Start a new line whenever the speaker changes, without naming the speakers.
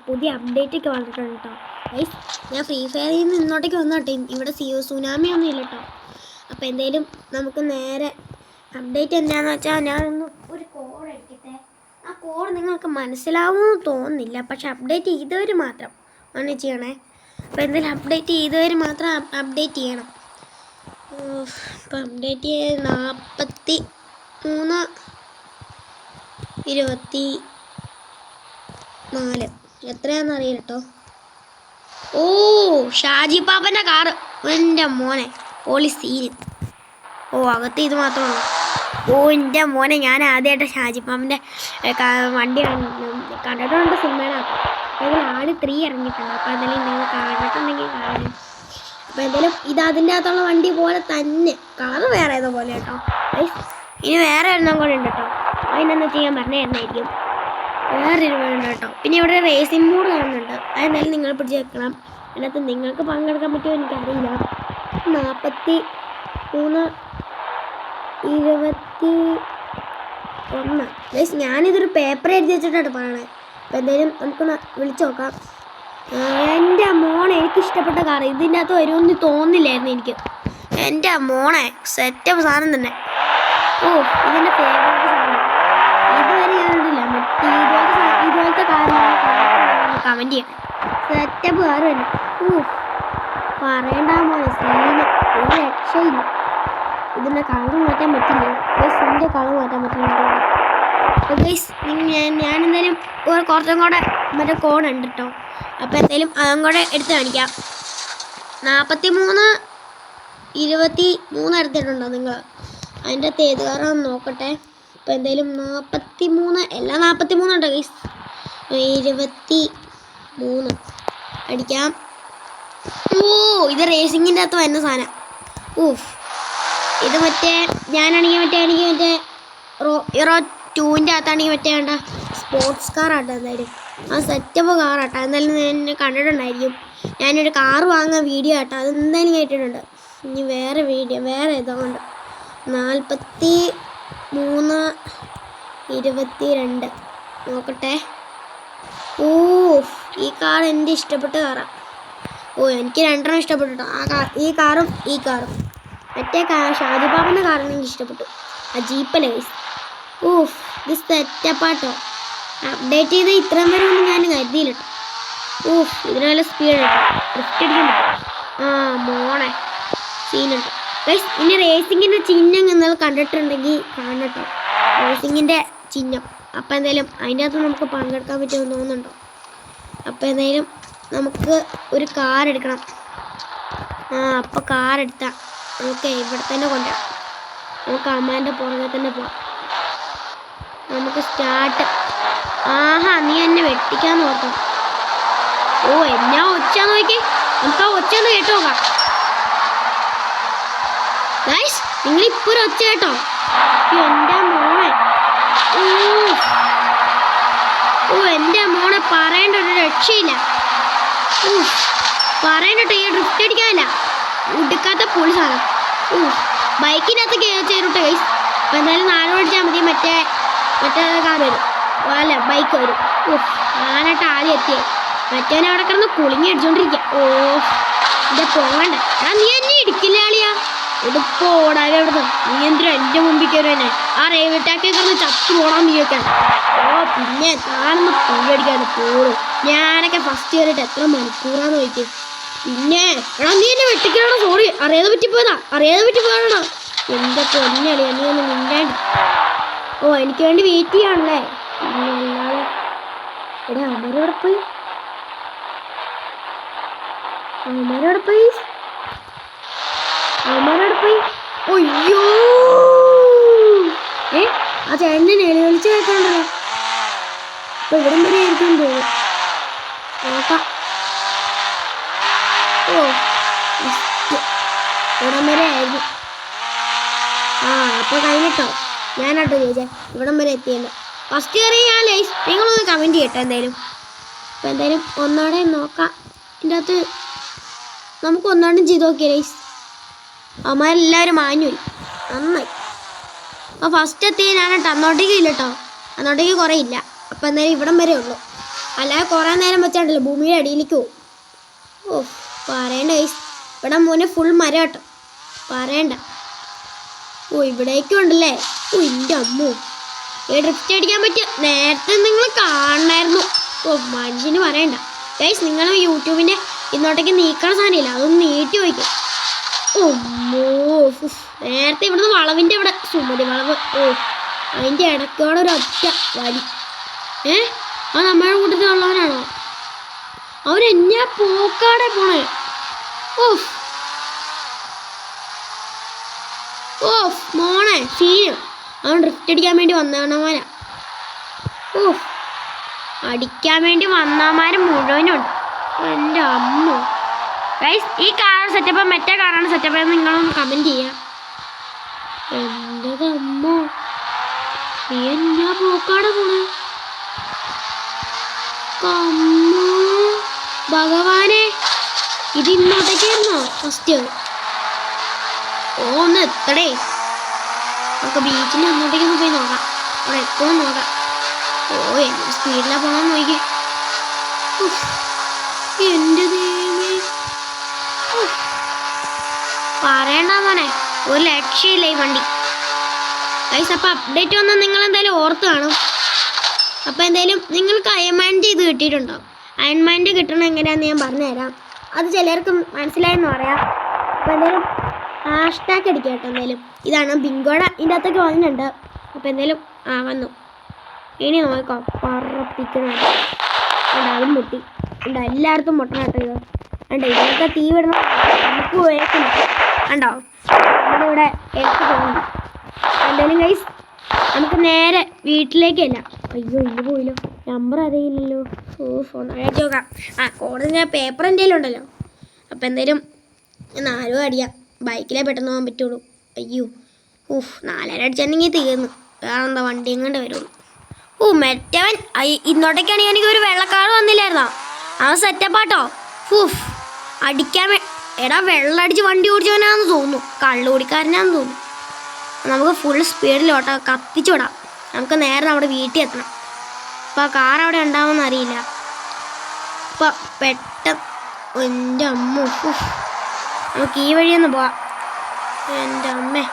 പുതിയ അപ്ഡേറ്റ് ഒക്കെ വന്നിട്ടുണ്ട് കേട്ടോ ഗൈസ്. ഞാൻ ഫ്രീ ഫയറിൽ നിന്ന് ഇങ്ങോട്ടേക്ക് വന്നോട്ടെ. ഇവിടെ സുനാമി ഒന്നും ഇല്ല കേട്ടോ. അപ്പോൾ എന്തായാലും നമുക്ക് നേരെ അപ്ഡേറ്റ് എന്താണെന്ന് വെച്ചാൽ ഞാനൊന്ന് ഒരു കോഡ് എടുക്കട്ടെ. ആ കോഡ് നിങ്ങൾക്ക് മനസ്സിലാവുമെന്ന് തോന്നുന്നില്ല, പക്ഷെ അപ്ഡേറ്റ് ചെയ്തവർ മാത്രം ആണ് ചെയ്യണേ. അപ്പോൾ എന്തായാലും അപ്ഡേറ്റ് ചെയ്തവർ മാത്രം അപ്ഡേറ്റ് ചെയ്യണം. ഇപ്പോൾ അപ്ഡേറ്റ് ചെയ്ത് 43/24 എത്രയാണെന്ന് അറിയില്ല കേട്ടോ. ഓ, ഷാജി പാപ്പൻ്റെ കാറ്. എൻ്റെ മോനെ പോലീസ് സീന്. ഓ, അകത്ത് ഇത് മാത്രമേ ഉള്ളൂ. ഓ, എൻ്റെ മോനെ, ഞാൻ ആദ്യമായിട്ട് ഷാജി പാപ്പൻ്റെ വണ്ടി കണ്ടിട്ടുണ്ട് സിനിമയിനകത്ത്. അതിൽ ആട് 3 ഇറങ്ങിയിട്ടുണ്ട്. അപ്പോൾ എന്തായാലും നിങ്ങൾ കണ്ടിട്ടുണ്ടെങ്കിൽ കാണും. അപ്പോൾ എന്തായാലും ഇത് അതിൻ്റെ അകത്തുള്ള വണ്ടി പോലെ തന്നെ, കളറ് വേറെ ഏതോ പോലെ കേട്ടോ. ഇനി വേറെ ഒരെണ്ണം കൂടെ ഉണ്ട് കേട്ടോ. അതിനെന്ന് ചെയ്യാൻ പറഞ്ഞായിരിക്കും. വേറൊരു വേണ്ട കേട്ടോ. പിന്നെ ഇവിടെ റേസിംഗ് മോഡ് കാണുന്നുണ്ട്. അതെന്തായാലും നിങ്ങൾ പിടിച്ച് വെക്കണം. അതിനകത്ത് നിങ്ങൾക്ക് പങ്കെടുക്കാൻ പറ്റുമോ എനിക്കറിയില്ല. 43/21 ഗൈസ്, ഞാനിതൊരു പേപ്പർ എഴുതി വെച്ചിട്ടാണ് പറയണത്. അപ്പോൾ എന്തായാലും നമുക്കൊന്ന് വിളിച്ചു നോക്കാം. എൻ്റെ മോനെ, എനിക്കിഷ്ടപ്പെട്ട കാർ ഇതിൻ്റെ അകത്ത് വരുമെന്ന് തോന്നില്ലായിരുന്നു എനിക്ക്. എൻ്റെ മോനെ, സെറ്റപ്പ് സാധനം തന്നെ. ഓ, ഇതിൻ്റെ ഫേവറേറ്റ് സാധനം. ഇതുവരെ ഞാനിടില്ല. ഇതുപോലത്തെ കാറിലാണ് കമൻറ്റ് ചെയ്യാം. സെറ്റപ്പ് കാറ് തന്നെ. പറയണ്ട മോനെ, സീന് ഒരു രക്ഷയില്ല. ഇതിൻ്റെ കളർ മാറ്റാൻ പറ്റില്ല ഗൈസ്. ഇതിൻ്റെ കളർ മാറ്റാൻ പറ്റില്ല ഗൈസ്. ഞാനെന്തായാലും കുറച്ചും കൂടെ മറ്റേ കോഡ് ഉണ്ട് കേട്ടോ. അപ്പോൾ എന്തായാലും അതും കൂടെ എടുത്ത് കാണിക്കാം. 43/23 എടുത്തിട്ടുണ്ടോ നിങ്ങൾ? അതിൻ്റെ അകത്ത് ഏത് കാറാണെന്ന് നോക്കട്ടെ. അപ്പോൾ എന്തായാലും 43 എല്ലാം 43 ഉണ്ടോ ഗൈസ്? 23 അടിക്കാം. ഓ, ഇത് റേസിങ്ങിൻ്റെ അകത്ത് വരുന്ന സാധനം. ഇത് മറ്റേ ഞാനാണെങ്കിൽ എനിക്ക് മറ്റേ Euro 2ൻ്റെ അകത്താണെങ്കിൽ മറ്റേ വേണ്ട സ്പോർട്സ് കാറാട്ടോ. എന്തായാലും ആ സെറ്റപ്പ് കാറാട്ടോ. എന്തായാലും എന്നെ കണ്ടിട്ടുണ്ടായിരിക്കും. ഞാനൊരു കാറ് വാങ്ങാൻ വീഡിയോ ആട്ടോ, അതെന്തായാലും കേട്ടിട്ടുണ്ട്. ഇനി വേറെ വീഡിയോ വേറെ ഏതോ ഉണ്ട്. 43/22 നോക്കട്ടെ. ഓ, ഈ കാർ എൻ്റെ ഇഷ്ടപ്പെട്ട കാറാണ്. ഓ, എനിക്ക് രണ്ടെണ്ണം ഇഷ്ടപ്പെട്ടു. ഈ കാറും ഈ കാറും. മറ്റേ ഷാജി പാപ്പൻ്റെ കാറിന് എനിക്ക് ഇഷ്ടപ്പെട്ടു. ആ ജീപ്പല്ലേ ഗൈസ്. ഇത് സെറ്റപ്പാട്ടോ. അപ്ഡേറ്റ് ചെയ്ത് ഇത്രയും വരെ ഒന്നും ഞാൻ കരുതിയില്ല കേട്ടോ. ഇതിന് നല്ല സ്പീഡ് കേട്ടോ. ഡ്രിഫ്റ്റ് അടിക്കാൻ പറ്റും. ആ മോണെ, സീനുണ്ട് ഗൈസ്. ഇനി റേസിങ്ങിൻ്റെ ചിഹ്നം നിങ്ങൾ കണ്ടിട്ടുണ്ടെങ്കിൽ കാണട്ടോ, റേസിങ്ങിൻ്റെ ചിഹ്നം. അപ്പോൾ എന്തായാലും അതിൻ്റെ അകത്ത് നമുക്ക് പങ്കെടുക്കാൻ പറ്റുമെന്ന് തോന്നുന്നുണ്ടോ? അപ്പോൾ എന്തായാലും നമുക്ക് ഒരു കാർ എടുക്കണം. അപ്പോൾ കാർ എടുത്താൽ നമുക്ക് ഇവിടെ തന്നെ കൊണ്ടുപോകാം. നമുക്ക് അമ്മാൻ്റെ പുറകെ തന്നെ പോവാം. നമുക്ക് സ്റ്റാർട്ട്. ആഹാ, നീ എന്നെ വെട്ടിക്കാന്ന് ഓർത്തോ? ഓ, എന്നാ ഒച്ച നോക്കി. നമുക്ക് ആ ഒച്ച ഒന്ന് കേട്ടോ നോക്കാം ഗൈസ്. നിങ്ങളിപ്പോൾ ഒരു ഒച്ച കേട്ടോ. എൻ്റെ മോനെ, ഓ എൻ്റെ മോനെ, പറയേണ്ട ഒരു രക്ഷയില്ല. പറയണ്ടോ, ഈ ഡ്രിഫ്റ്റ് അടിക്കാനില്ല. ഉടുക്കാത്ത പൊളി സാധനം. ബൈക്കിനകത്ത് ചേരുട്ടോ ഗൈസ്. അപ്പോൾ എന്തായാലും 4 അടിച്ചാൽ മതി. മറ്റേ കാർ വരും, അല്ല ബൈക്ക് വരും. ഞാനായിട്ട് ആദ്യം എത്തിയേ. മറ്റവനെ അവിടെ കിടന്ന് കുളിങ്ങി അടിച്ചോണ്ടിരിക്കുക. ഓ, എൻ്റെ പോകണ്ട. നീ എന്നെ ഇടിക്കില്ല ആളിയാ. ഇതിപ്പോ ഓടാതെ എവിടുന്ന്. നീ എന്തിനും എൻ്റെ മുമ്പിൽ കയറുവന്നെ. ആ റെയിൽവേ ടാക്കെ കിടന്ന് ചത്തു പോകണം നീയൊക്കെ. ഓ, പിന്നെ താനൊന്ന് പുള്ളടിക്കാണ് പോളും. ഞാനൊക്കെ ഫസ്റ്റ് കയറിയിട്ട് എത്ര മണിക്കൂറാന്ന് ചോദിക്കും. പിന്നെ എടാ, നീ എന്നെ വെട്ടിക്കണോ? സോറി, അറിയാതെ പറ്റിപ്പോയതാ. എൻ്റെ പൊന്നളിയാ, നീ ഒന്ന് മിണ്ടാണ്ട്. ഓ, എനിക്ക് വേണ്ടി വെയിറ്റ് ചെയ്യാണല്ലേ? പിന്നെ അല്ലാതെ. എടാ, അമരോടെ പോയി. ഒയ്യോ, ആ ചേട്ടനെ വിളിച്ച് കേൾക്കാണ്ടല്ലോ. അപ്പോൾ ഇവിടം വരെ ആയിരിക്കും തോന്നുന്നു. നോക്കാം. ഓ, ഇവിടം വരെ ആയിരുന്നു. അപ്പോൾ കഴിഞ്ഞിട്ടോ. ഞാനാട്ടോ ചോദിച്ചേ, ഇവിടം വരെ എത്തിയല്ലോ. ഫസ്റ്റ് കയറി ഞാൻ ലൈസ്. നിങ്ങളൊന്ന് കമൻറ്റ് ചെയ്യട്ടോ എന്തായാലും. അപ്പോൾ എന്തായാലും ഒന്നാടെ നോക്കാം. ഇതിൻ്റെ അകത്ത് നമുക്ക് ഒന്നാണ്ടും ചെയ്ത് നോക്കിയേ ലൈസ്. അമ്മമാരെല്ലാവരും മാഞ്ഞുപോയി. നന്നായി. അപ്പോൾ ഫസ്റ്റ് എത്തിയ ഞാനാട്ടോ. അന്നോട്ടേക്ക് ഇല്ല കേട്ടോ. അന്നോട്ടേക്ക് കുറേ ഇല്ല. അപ്പോൾ എന്തായാലും ഇവിടം വരെ ഉള്ളൂ. അല്ലാതെ കുറേ നേരം വെച്ചാണ്ടല്ലോ ഭൂമിയുടെ അടിയിലേക്ക് പോകും. ഓ പറയണ്ട ഗൈസ്, ഇവിടെ മോനെ ഫുൾ മരം കേട്ടോ, പറയണ്ട. ഓ ഇവിടേക്കും ഉണ്ടല്ലേ. ഓ എൻ്റെ അമ്മോ, ഡ്രിഫ്റ്റ് അടിക്കാൻ പറ്റിയ നേരത്തെ നിങ്ങൾ കാണണമായിരുന്നു. ഓ മനുഷ്യന് പറയണ്ട ഗൈസ്. നിങ്ങൾ യൂട്യൂബിൻ്റെ ഇന്നോട്ടേക്ക് നീക്കണ സാധനമില്ല, അതൊന്ന് നീട്ടി വയ്ക്കും. ഓമ്മോ, നേരത്തെ ഇവിടുന്ന് വളവിൻ്റെ ഇവിടെ സുമതി വളവ്. ഓ അതിൻ്റെ ഇടയ്ക്കോടെ ഒരു ഒറ്റ വലി. അത് നമ്മുടെ കൂട്ടത്തിലുള്ളവരാണോ? അവരെന്നാ പോക്കാടെ പോണേ. ഓഫ് ഓഫ് മോണെ സീന്. അവൻ ഡ്രിഫ്റ്റ് അടിക്കാൻ വേണ്ടി വന്നവന്മാരാ. ഓഫ് അടിക്കാൻ വേണ്ടി വന്നവന്മാർ മുഴുവനുണ്ട്. എൻ്റെ അമ്മ ഗൈസ്, ഈ കാർ സെറ്റപ്പ് മറ്റേ കാറാണ് സെറ്റപ്പ് എന്ന് നിങ്ങളൊന്ന് കമൻറ്റ് ചെയ്യാം. എൻ്റെ അമ്മോ, നീ എന്നാ പോക്കാടെ പോണേ. അമ്മോ ഭഗവാനെ, ഇത് ഇന്നോട്ടേക്കായിരുന്നോ ഫസ്റ്റ്? ഓ ഒന്ന് എത്തടേ, നമുക്ക് ബീച്ചിൽ അങ്ങോട്ടേക്കൊന്ന് പോയി നോക്കാം, അവിടെ എത്തുമോ നോക്കാം. ഓ എന്നാ സ്പീഡിലാണ് പോകണമെന്ന് നോക്കി. എൻ്റെ ദൈവമേ, പറയണ്ട മോനെ, ഒരു ലക്ഷ്യമില്ല ഈ വണ്ടി ഗൈസ്. അപ്പം അപ്ഡേറ്റ് വന്നാൽ നിങ്ങൾ എന്തായാലും ഓർത്ത് കാണും. അപ്പോൾ എന്തായാലും നിങ്ങൾക്ക് അയൺമാൻ്റെ ഇത് കിട്ടിയിട്ടുണ്ടാവും. അയൺമാൻ്റെ കിട്ടണം എങ്ങനെയാണെന്ന് ഞാൻ പറഞ്ഞുതരാം. അത് ചിലർക്ക് മനസ്സിലായെന്ന് പറയാം. അപ്പോൾ എന്തായാലും ഹാഷ്ടാഗ് അടിക്കാം കേട്ടോ. എന്തായാലും ഇതാണ് ബിങ്കോടെ ഇതിൻ്റെ അകത്തൊക്കെ വന്നിട്ടുണ്ട്. അപ്പോൾ എന്തായാലും വന്നു. ഇനി നോക്കാം പറപ്പിക്കുന്നുണ്ട്. അതും പൊട്ടി ഉണ്ട്, എല്ലായിടത്തും പൊട്ടണം കേട്ടോ. ഇത് ഉണ്ട്, ഇതിനൊക്കെ തീ വിടണം, നമുക്ക് വേക്കില്ല കണ്ടോ, നമ്മുടെ ഇവിടെ എടുത്ത് പോകുന്നു. എന്തായാലും ഗൈസ് നമുക്ക് നേരെ വീട്ടിലേക്കല്ല. അയ്യോ ഇന്ന് പോയില്ലോ, നമ്പർ അറിയില്ലല്ലോ. ഓ ഫോൺ അയച്ചു നോക്കാം. കോടതി പേപ്പർ എന്തെങ്കിലും ഉണ്ടല്ലോ. അപ്പോൾ എന്തായാലും 4 അടിയാം, ബൈക്കിലേ പെട്ടെന്ന് പോകാൻ പറ്റുള്ളൂ. അയ്യോ 4 അടിച്ചിട്ടുണ്ടെങ്കിൽ തീർന്നു, വേറെ എന്താ വണ്ടിയും കൊണ്ട് വരുള്ളൂ. മറ്റവൻ ഇന്നോട്ടേക്കാണെങ്കിൽ എനിക്ക് ഒരു വെള്ളക്കാർ വന്നില്ലായിരുന്നോ, അവൻ സെറ്റപ്പാട്ടോ. അടിക്കാൻ എടാ വെള്ളമടിച്ച് വണ്ടി ഓടിച്ചവനാണെന്ന് തോന്നുന്നു, കള്ളുകൂടിക്കാരനാണെന്ന് തോന്നുന്നു. നമുക്ക് ഫുൾ സ്പീഡിലോട്ടോ കത്തിച്ചു വിടാം. നമുക്ക് നേരെ നമ്മുടെ വീട്ടിൽ എത്തണം. അപ്പോൾ ആ കാർ അവിടെ ഉണ്ടാവുമെന്ന് അറിയില്ല. അപ്പോൾ പെട്ടെന്ന് എൻ്റെ അമ്മ, നമുക്ക് ഈ വഴിയൊന്ന് പോവാം. എൻ്റെ അമ്മേ,